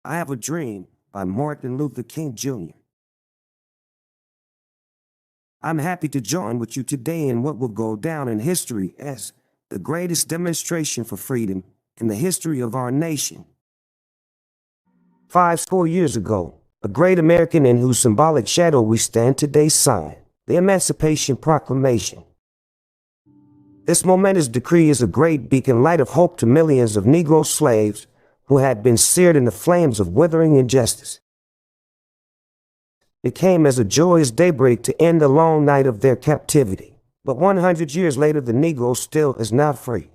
I Have a Dream by Martin Luther King Jr. I'm happy to join with you today in what will go down in history as the greatest demonstration for freedom in the history of our nation. 5 years ago, a great American in whose symbolic shadow we stand today signed the Emancipation Proclamation. This momentous decree is a great beacon light of hope to millions of Negro slaves who had been seared in the flames of withering injustice. It came as a joyous daybreak to end the long night of their captivity. But 100 years later, the Negro still is not free.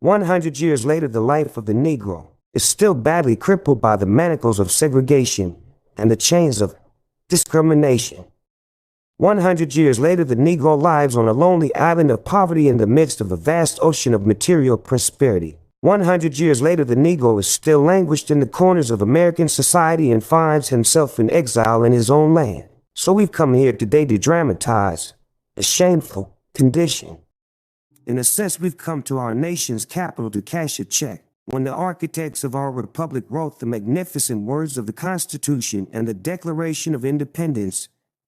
100 years later, the life of the Negro is still badly crippled by the manacles of segregation and the chains of discrimination. 100 years later, the Negro lives on a lonely island of poverty in the midst of a vast ocean of material prosperity. 100 years later, the Negro is still languished in the corners of American society and finds himself in exile in his own land. So we've come here today to dramatize a shameful condition. In a sense, we've come to our nation's capital to cash a check. When the architects of our republic wrote the magnificent words of the Constitution and the Declaration of Independence,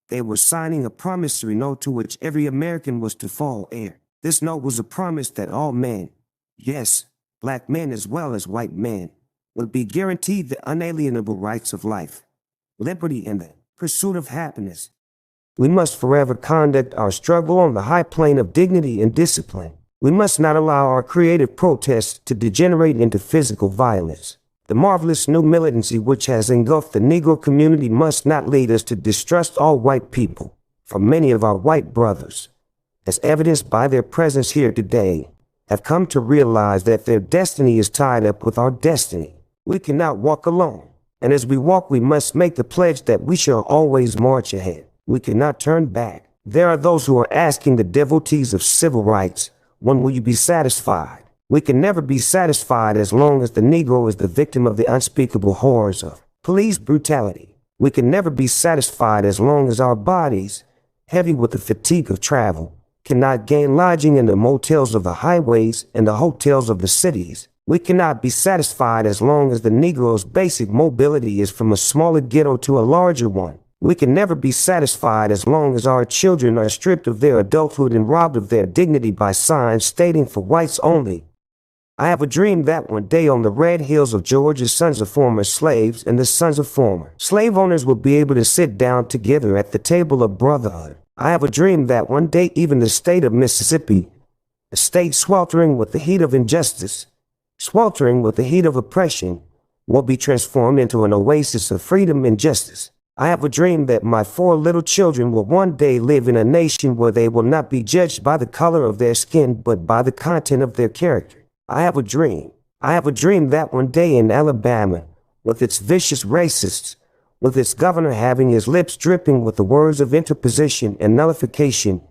they were signing a promissory note to which every American was to fall heir. This note was a promise that all men, yes, black men as well as white men, would be guaranteed the unalienable rights of life, liberty, and the pursuit of happiness. We must forever conduct our struggle on the high plane of dignity and discipline. We must not allow our creative protests to degenerate into physical violence. The marvelous new militancy which has engulfed the Negro community must not lead us to distrust all white people, for many of our white brothers, as evidenced by their presence here today, have come to realize that their destiny is tied up with our destiny. We cannot walk alone, and as we walk we must make the pledge that we shall always march ahead. We cannot turn back. There are those who are asking the devotees of civil rights, when will you be satisfied? We can never be satisfied as long as the Negro is the victim of the unspeakable horrors of police brutality. We can never be satisfied as long as our bodies, heavy with the fatigue of travel, cannot gain lodging in the motels of the highways and the hotels of the cities. We cannot be satisfied as long as the Negro's basic mobility is from a smaller ghetto to a larger one. We can never be satisfied as long as our children are stripped of their adulthood and robbed of their dignity by signs stating for whites only. I have a dream that one day on the red hills of Georgia, sons of former slaves and the sons of former slave owners will be able to sit down together at the table of brotherhood. I have a dream that one day even the state of Mississippi, a state sweltering with the heat of injustice, sweltering with the heat of oppression, will be transformed into an oasis of freedom and justice. I have a dream that my 4 little children will one day live in a nation where they will not be judged by the color of their skin but by the content of their character. I have a dream. I have a dream that one day in Alabama, with its vicious racists, with its governor having his lips dripping with the words of interposition and nullification,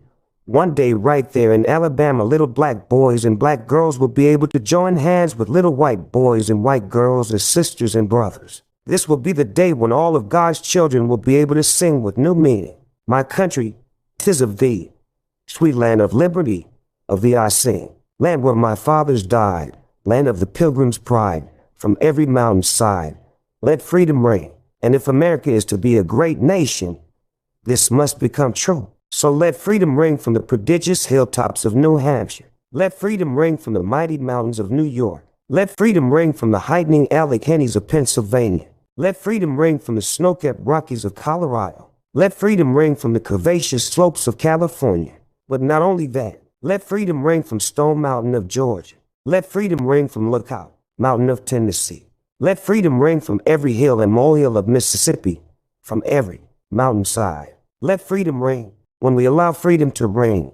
one day right there in Alabama, little black boys and black girls will be able to join hands with little white boys and white girls as sisters and brothers. This will be the day when all of God's children will be able to sing with new meaning. My country, 'tis of thee, sweet land of liberty, of thee I sing. Land where my fathers died, land of the pilgrim's pride, from every mountain side, let freedom reign. And if America is to be a great nation, this must become true. So let freedom ring from the prodigious hilltops of New Hampshire. Let freedom ring from the mighty mountains of New York. Let freedom ring from the heightening Alleghenies of Pennsylvania. Let freedom ring from the snow-capped Rockies of Colorado. Let freedom ring from the curvaceous slopes of California. But not only that, let freedom ring from Stone Mountain of Georgia. Let freedom ring from Lookout Mountain of Tennessee. Let freedom ring from every hill and molehill of Mississippi, from every mountainside. Let freedom ring when we allow freedom to ring,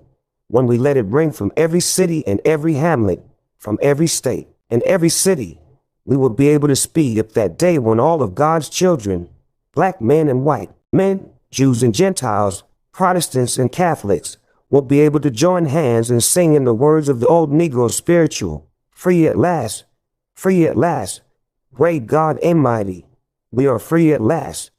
when we let it ring from every city and every hamlet, from every state and every city. We will be able to speed up that day when all of God's children, black men and white men, Jews and Gentiles, Protestants and Catholics, will be able to join hands and sing in the words of the old Negro spiritual, free at last, great God and mighty, we are free at last.